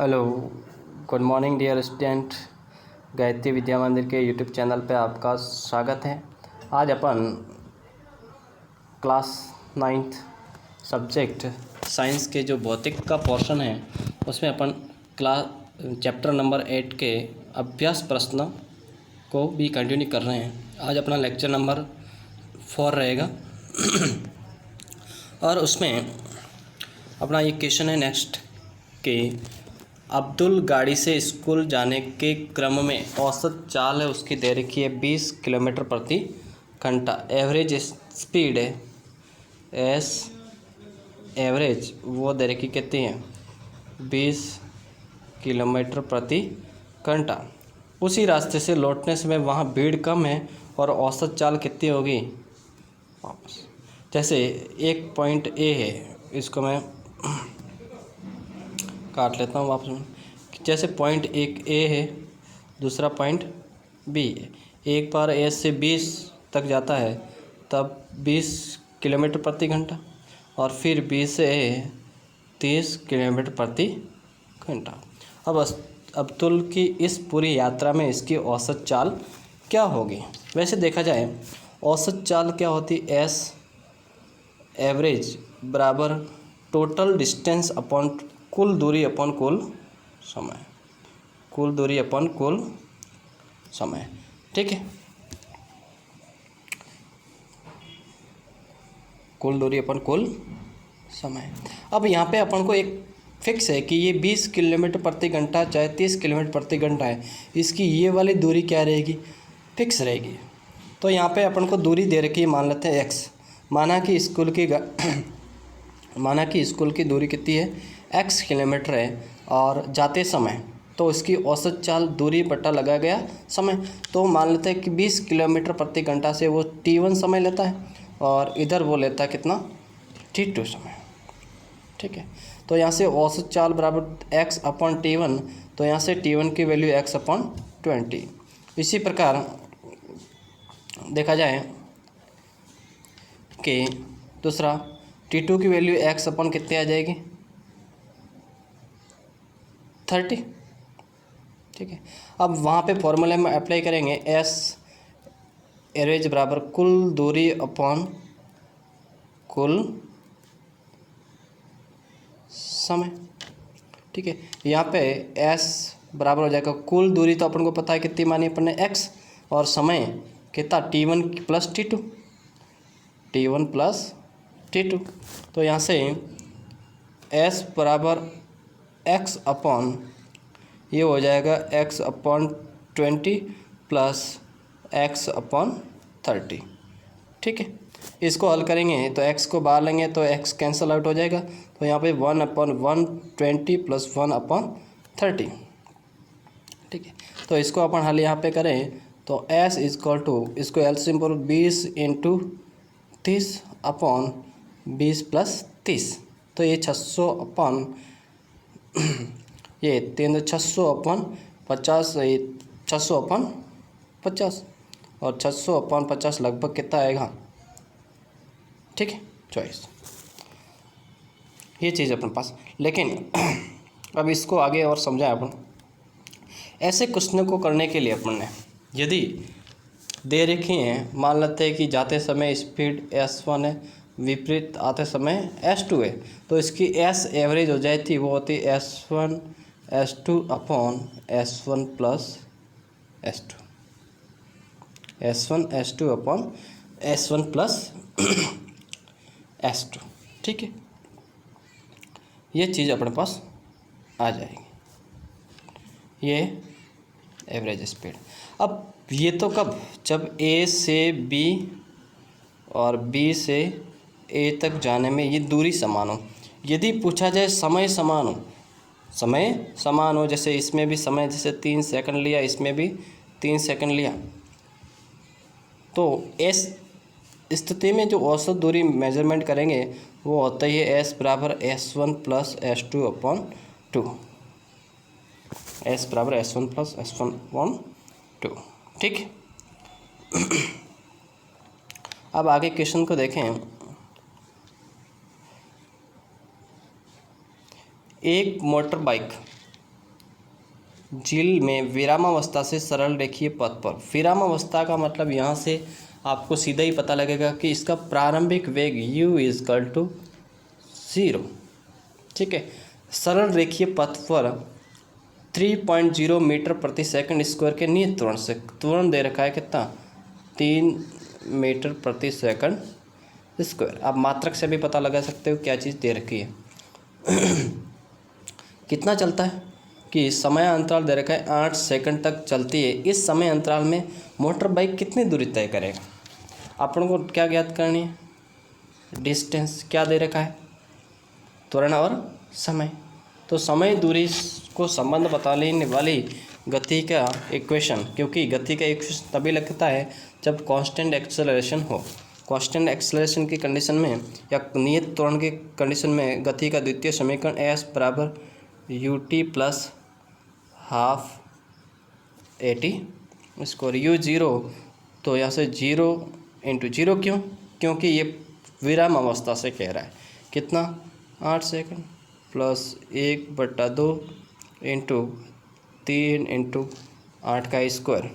Hello, good morning dear student. Gayatri Vidya Mandir के YouTube channel पे आपका स्वागत है। आज अपन क्लास 9th सब्जेक्ट साइंस के जो भौतिक का पोर्शन है उसमें अपन चैप्टर नंबर 8 के अभ्यास प्रश्न को भी कंटिन्यू कर रहे हैं। आज अपना लेक्चर नंबर 4 रहेगा और उसमें अपना ये क्वेश्चन है नेक्स्ट कि अब्दुल गाड़ी से स्कूल जाने के क्रम में औसत चाल है उसकी दे रखी है 20 किलोमीटर प्रति घंटा। एवरेज स्पीड है एवरेज वो दे रखी कितनी है 20 किलोमीटर प्रति घंटा। उसी रास्ते से लौटने समय वहाँ भीड़ कम है और औसत चाल कितनी होगी वापस। जैसे एक पॉइंट ए है, इसको मैं काट लेता हूँ वापस में। जैसे पॉइंट एक ए है, दूसरा पॉइंट बी है। एक बार ए से 20 तक जाता है तब 20 किलोमीटर प्रति घंटा और फिर बी से 30 किलोमीटर प्रति घंटा। अब अब्दुल की इस पूरी यात्रा में इसकी औसत चाल क्या होगी। वैसे देखा जाए औसत चाल क्या होती, एस एवरेज बराबर टोटल डिस्टेंस अपॉन कुल दूरी अपॉन कुल समय, कुल दूरी अपॉन कुल समय। ठीक है, कुल दूरी अपन कुल समय। अब यहाँ पे अपन को एक फिक्स है कि ये 20 किलोमीटर प्रति घंटा चाहे 30 किलोमीटर प्रति घंटा है, इसकी ये वाली दूरी क्या रहेगी, फिक्स रहेगी। तो यहाँ पे अपन को दूरी दे रखी है, मान लेते हैं x। माना कि स्कूल की दूरी कितनी है x किलोमीटर है और जाते समय तो इसकी औसत चाल दूरी बटा लगा गया समय। तो मान लेते हैं कि 20 किलोमीटर प्रति घंटा से वो t1 समय लेता है और इधर वो लेता है कितना t2 समय। ठीक है, तो यहाँ से औसत चाल बराबर x अपॉन t1, तो यहाँ से t1 की वैल्यू x अपॉन 20। इसी प्रकार देखा जाए कि दूसरा t2 की वैल्यू x अपॉन कितनी आ जाएगी 30। ठीक है, अब वहाँ पे फॉर्मूले में अप्लाई करेंगे s एवरेज बराबर कुल दूरी अपॉन कुल समय। ठीक है, यहाँ पे s बराबर हो जाएगा कुल दूरी, तो अपन को पता है कितनी मानी अपन ने x, और समय कितना t1 प्लस t2। तो यहाँ से s बराबर x अपॉन ये हो जाएगा x upon 20 plus x upon 30। ठीक है, इसको हल करेंगे तो x को बाहर लेंगे तो x कैंसिल आउट हो जाएगा। तो यहाँ पे 1 अपॉन 120 प्लस 1 अपॉन 30। ठीक है, तो इसको अपन हल यहाँ पे करें तो s इजक्वल टू, इसको एलसीएम पर 20 इंटू 30 अपॉन 20 प्लस 30, तो ये 600 अपॉन ये 600 अपॉन 50, 600 अपॉन 50 और 600 अपॉन 50 लगभग कितना आएगा। ठीक है, चॉइस ये चीज़ अपन पास। लेकिन अब इसको आगे और समझाए अपन। ऐसे क्वेश्चनों को करने के लिए अपन ने यदि दे रखी हैं, मान लेते हैं कि जाते समय स्पीड s1 है, विपरीत आते समय s2 है, तो इसकी s एवरेज हो जाती, वो होती s1 s2 upon s1 plus s2, s1 s2 upon s1 plus s2। ठीक है, ये चीज़ अपने पास आ जाएगी, ये एवरेज स्पीड। अब ये तो कब, जब A से B और B से A तक जाने में ये दूरी समान हो। यदि पूछा जाए समय समान हो, जैसे इसमें भी समय जैसे 3 सेकंड लिया, इसमें भी 3 सेकंड लिया, तो इस स्थिति में जो औसत दूरी मेजरमेंट करेंगे वो होता ही है s बराबर s1 plus s2 upon 2, s बराबर s1 प्लस s1 अपॉन 2। ठीक, अब आगे क्वेश्चन को देखें। एक मोटर बाइक झील में विरामावस्था से सरल रेखीय पथ पर। विरामावस्था का मतलब यहाँ से आपको सीधा ही पता लगेगा कि इसका प्रारंभिक वेग u इजकल टू 0। ठीक है, सरल रेखीय पथ पर 3.0 मीटर प्रति सेकंड स्क्वायर के नियत त्वरण से, त्वरण दे रखा है कितना, 3 मीटर प्रति सेकंड स्क्वायर। आप मात्रक से भी पता लगा सकते हो क्या चीज़ दे रखी है। कितना चलता है कि समय अंतराल दे रखा है 8 सेकंड तक चलती है। इस समय अंतराल में मोटर बाइक कितनी दूरी तय करेगा। अपन को क्या ज्ञात करनी है, डिस्टेंस क्या दे रखा है, त्वरण और समय। तो समय दूरी को संबंध बताने वाली गति का इक्वेशन, क्योंकि गति का इक्वेशन तभी लगता है जब कांस्टेंट एक्सेलरेशन हो। कांस्टेंट एक्सेलरेशन की कंडीशन में या नियत त्वरण की कंडीशन में गति का द्वितीय समीकरण s बराबर ut plus half AT square. u 0 तो यहाँ से 0 इंटू 0 क्यों, क्योंकि ये विराम अवस्था से कह रहा है। कितना, 8 सेकंड प्लस 1/2 इंटू 3 इंटू 8 का स्क्वायर।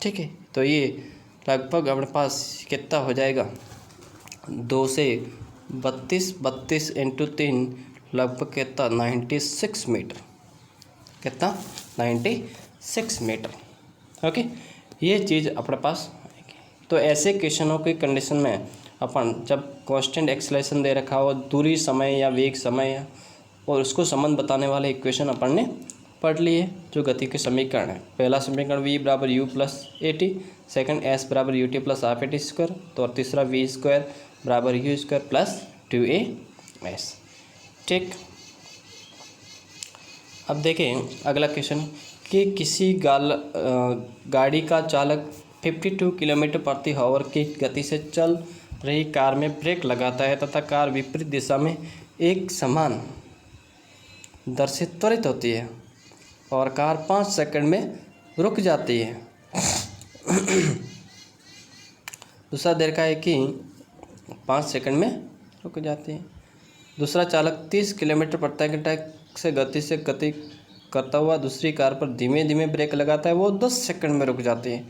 ठीक है, तो ये लगभग अपने पास कितना हो जाएगा, 2 से 32 इंटू 3 लगभग कितना, 96 मीटर। कितना, 96 मीटर। ओके, ये चीज़ अपने पास आएगी। तो ऐसे क्वेश्चनों की कंडीशन में अपन जब कांस्टेंट एक्सेलरेशन दे रखा हो, दूरी समय या वेग समय और उसको संबंध बताने वाले इक्वेशन अपन ने पढ़ लिए, जो गति के समीकरण है। पहला समीकरण v बराबर u plus AT, second s बराबर ut plus half AT square, तो और तीसरा v स्क्वायर बराबर u स्क्वायर प्लस 2as। ठीक, अब देखें अगला क्वेश्चन कि किसी गाड़ी का चालक 52 किलोमीटर प्रति आवर की गति से चल रही कार में ब्रेक लगाता है तथा कार विपरीत दिशा में एक समान दर से त्वरित होती है और कार 5 सेकंड में रुक जाती है। दूसरा दे रखा है कि 5 सेकंड में रुक जाती है। दूसरा चालक 30 किलोमीटर प्रति घंटा से गति करता हुआ दूसरी कार पर धीमे धीमे ब्रेक लगाता है, वो 10 सेकंड में रुक जाती है।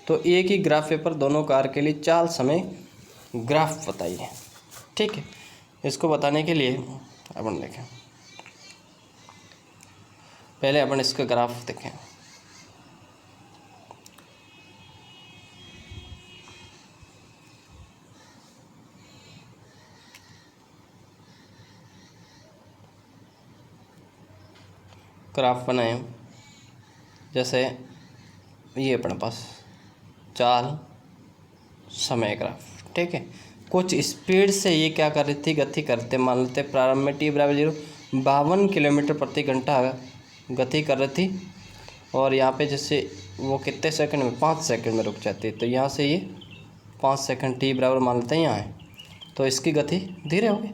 तो एक ही ग्राफ पेपर दोनों कार के लिए चाल समय ग्राफ बताइए। ठीक है, इसको बताने के लिए अपन देखें, पहले अपन इसका ग्राफ देखें। ग्राफ बनाए जैसे ये अपने पास चाल समय ग्राफ। ठीक है, कुछ स्पीड से ये क्या कर रही थी, गति करते, मान लेते प्रारंभ में t बराबर 0 52 किलोमीटर प्रति घंटा गति कर रही थी और यहाँ पे जैसे वो कितने सेकंड में, 5 सेकंड में रुक जाती है। तो यहाँ से ये 5 सेकंड t बराबर मान लेते हैं यहाँ है, तो इसकी गति धीरे होगी,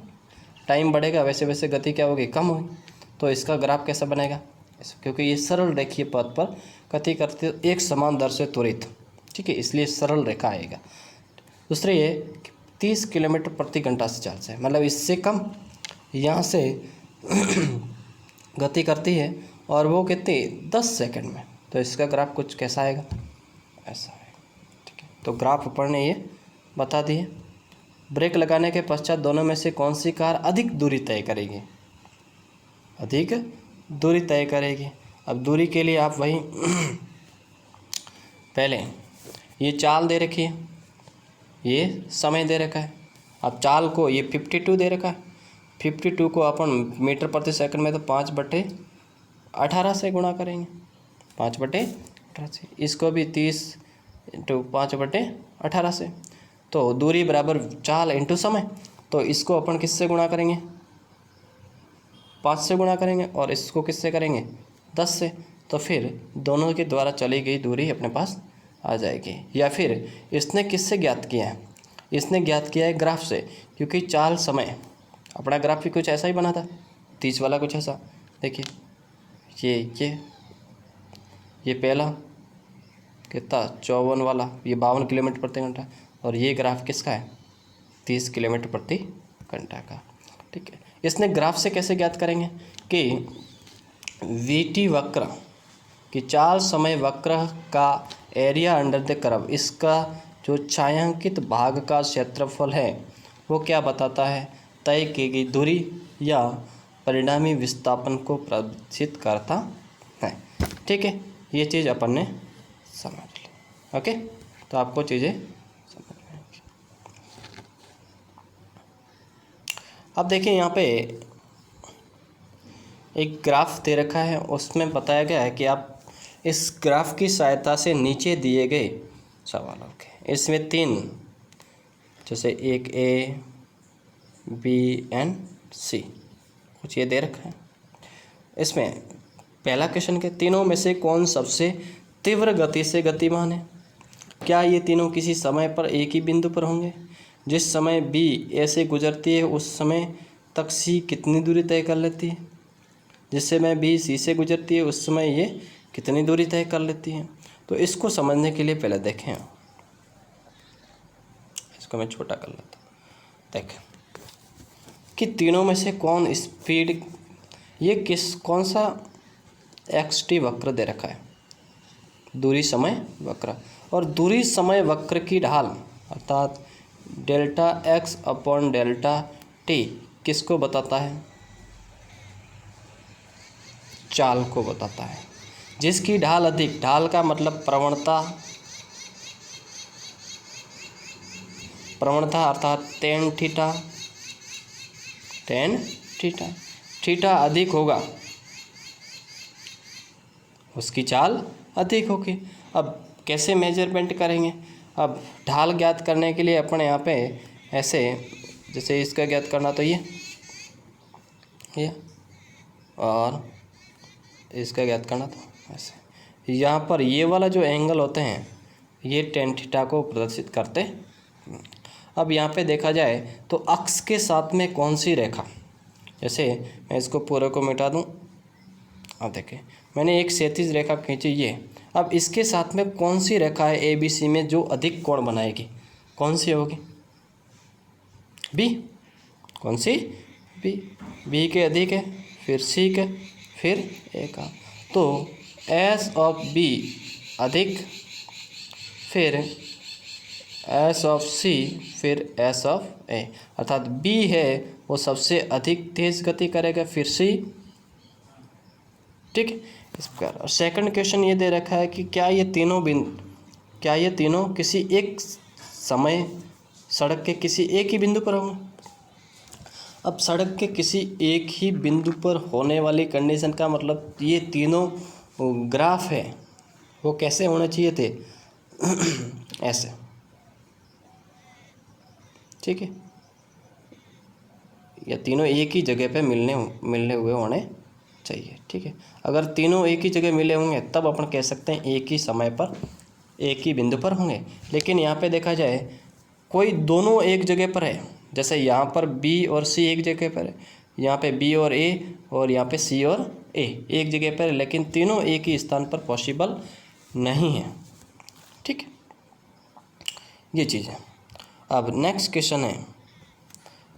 टाइम बढ़ेगा, वैसे वैसे गति क्या होगी, कम होगी। तो इसका ग्राफ कैसा बनेगा, क्योंकि ये सरल रेखीय पथ पर गति करते एक समान दर से त्वरित। ठीक है, इसलिए सरल रेखा आएगा। दूसरे ये 30 किलोमीटर प्रति घंटा से चाल से, मतलब इससे कम यहाँ से गति करती है और वो कितनी, 10 सेकंड में। तो इसका ग्राफ कुछ कैसा आएगा, ऐसा आएगा। ठीक है, तो ग्राफ अपन ने ये बता दिए। ब्रेक लगाने के पश्चात दोनों में से कौन सी कार अधिक दूरी तय करेगी, अधिक दूरी तय करेगी। अब दूरी के लिए आप वही पहले ये चाल दे रखी है, ये समय दे रखा है। अब चाल को ये 52 दे रखा है, 52 को अपन मीटर प्रति सेकंड में तो 5/18 से गुणा करेंगे, 5/18 से। इसको भी 30 इंटू 5/18 से। तो दूरी बराबर चाल इंटू समय, तो इसको अपन किससे गुणा करेंगे, 5 से गुणा करेंगे और इसको किससे करेंगे, 10 से। तो फिर दोनों के द्वारा चली गई दूरी अपने पास आ जाएगी। या फिर इसने किससे ज्ञात किया है, इसने ज्ञात किया है ग्राफ से, क्योंकि चाल समय अपना ग्राफ भी कुछ ऐसा ही बना था, 30 वाला कुछ ऐसा। देखिए ये पहला कितना 54 वाला, ये 52 किलोमीटर प्रति घंटा, और ये ग्राफ किसका है, 30 किलोमीटर प्रति घंटा का। ठीक है, इसने ग्राफ से कैसे ज्ञात करेंगे कि वीटी वक्र कि चाल समय वक्र का एरिया अंडर द कर्व, इसका जो छायांकित भाग का क्षेत्रफल है वो क्या बताता है, तय की गई दूरी या परिणामी विस्थापन को प्रदर्शित करता है। ठीक है, ये चीज़ अपन ने समझ ली। ओके, तो आपको चीज़ें समझ में आएंगी। अब देखिए यहाँ पे एक ग्राफ दे रखा है, उसमें बताया गया है कि आप इस ग्राफ की सहायता से नीचे दिए गए सवालों के, इसमें 3 जैसे एक ए बी एंड सी कुछ ये दे रखा है। इसमें पहला क्वेश्चन के तीनों में से कौन सबसे तीव्र गति से गतिमान है? क्या ये तीनों किसी समय पर एक ही बिंदु पर होंगे? जिस समय बी ए से गुजरती है उस समय तक सी कितनी दूरी तय कर लेती है? जिस समय बी सी से गुजरती है उस समय ये कितनी दूरी तय कर लेती है? तो इसको समझने के लिए पहले देखें, इसको मैं छोटा कर लेता हूँ। देखें कि तीनों में से कौन स्पीड, ये कौन सा एक्स टी वक्र दे रखा है, दूरी समय वक्र, और दूरी समय वक्र की ढाल अर्थात delta x upon delta T किसको बताता है? चाल को बताता है। जिसकी ढाल अधिक, ढाल का मतलब प्रवणता अर्थात टेन थीटा अधिक होगा उसकी चाल अधिक होगी। अब कैसे मेजरमेंट करेंगे? अब ढाल ज्ञात करने के लिए अपन यहाँ पे ऐसे, जैसे इसका ज्ञात करना तो ये और इसका ज्ञात करना तो ऐसे, यहाँ पर ये वाला जो एंगल होते हैं ये टेन थीटा को प्रदर्शित करते हैं। अब यहाँ पे देखा जाए तो अक्ष के साथ में कौन सी रेखा, जैसे मैं इसको पूरे को मिटा दूँ, अब देखें मैंने एक क्षैतिज रेखा खींची ये, अब इसके साथ में कौन सी रेखा है ए बी सी में जो अधिक कोण बनाएगी? कौन सी होगी? बी। कौन सी? बी के अधिक है, फिर सी के, फिर ए का, तो एस ऑफ बी अधिक, फिर एस ऑफ सी, फिर एस ऑफ ए, अर्थात बी है वो सबसे अधिक तेज गति करेगा, फिर सी। ठीक है, इस प्रकार। और सेकंड क्वेश्चन ये दे रखा है कि क्या ये तीनों किसी एक समय सड़क के किसी एक ही बिंदु पर होंगे? अब सड़क के किसी एक ही बिंदु पर होने वाली कंडीशन का मतलब ये तीनों ग्राफ है वो कैसे होने चाहिए थे? ऐसे। ठीक है, या तीनों एक ही जगह पे मिलने हुए होने चाहिए। ठीक है, अगर तीनों एक ही जगह मिले होंगे तब अपन कह सकते हैं एक ही समय पर एक ही बिंदु पर होंगे। लेकिन यहाँ पे देखा जाए कोई दोनों एक जगह पर है, जैसे यहाँ पर बी और सी एक जगह पर है, यहाँ पे बी और ए, और यहाँ पे सी और ए एक जगह पर है, लेकिन तीनों एक ही स्थान पर पॉसिबल नहीं है। ठीक है, ये चीज़ है। अब नेक्स्ट क्वेश्चन है,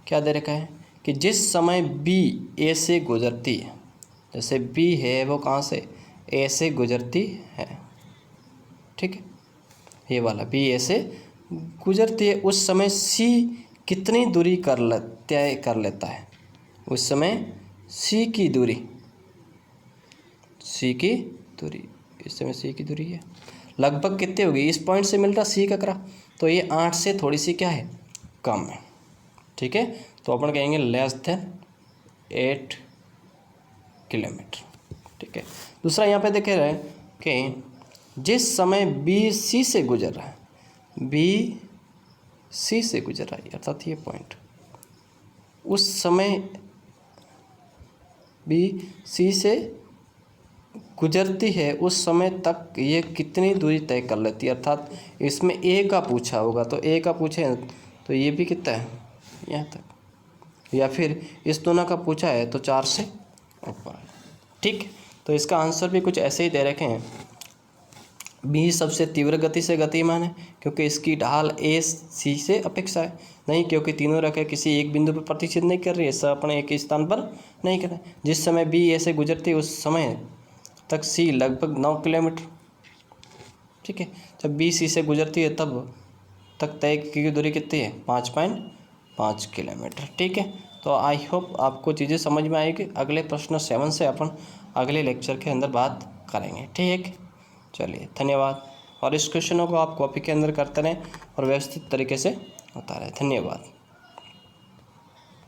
क्या दे रखा है कि जिस समय बी ए से गुजरती है, जैसे बी है वो कहाँ से? ए से गुजरती है। ठीक है, ये वाला बी ए से गुजरती है, उस समय सी कितनी दूरी तय कर लेता है? उस समय सी की दूरी, इस समय सी की दूरी है लगभग कितनी होगी? इस पॉइंट से मिलता सी का ग्राफ, तो ये 8 से थोड़ी सी क्या है? कम है। ठीक है, तो अपन कहेंगे लेस देन 8 किलोमीटर। ठीक है, दूसरा यहाँ पे देखे रहे कि जिस समय बी सी से गुजर रहा है, अर्थात ये पॉइंट, उस समय बी सी से गुजरती है उस समय तक ये कितनी दूरी तय कर लेती है? अर्थात इसमें ए का पूछा होगा, तो ए का पूछे तो ये भी कितना है? यहाँ तक, या फिर इस दोनों का पूछा है तो 4 से ऊपर। ठीक, तो इसका आंसर भी कुछ ऐसे ही दे रखे हैं, बी सबसे तीव्र गति से गतिमान है क्योंकि इसकी ढाल ए सी से अपेक्षा है, नहीं क्योंकि तीनों रेखाएं किसी एक बिंदु पर प्रतिच्छेद नहीं कर रही है, सब अपने एक ही स्थान पर नहीं कर रहे। जिस समय बी ए से गुजरती है उस समय तक सी लगभग 9 किलोमीटर, ठीक है। जब बी सी से गुजरती है तब तक तय की दूरी कितनी है, 5.5 किलोमीटर, ठीक है। तो आई होप आपको चीज़ें समझ में आएगी। अगले प्रश्न 7 से अपन अगले लेक्चर के अंदर बात करेंगे, ठीक। चलिए धन्यवाद। और इस क्वेश्चनों को आप कॉपी के अंदर करते रहें और व्यवस्थित तरीके से होता रहे। धन्यवाद।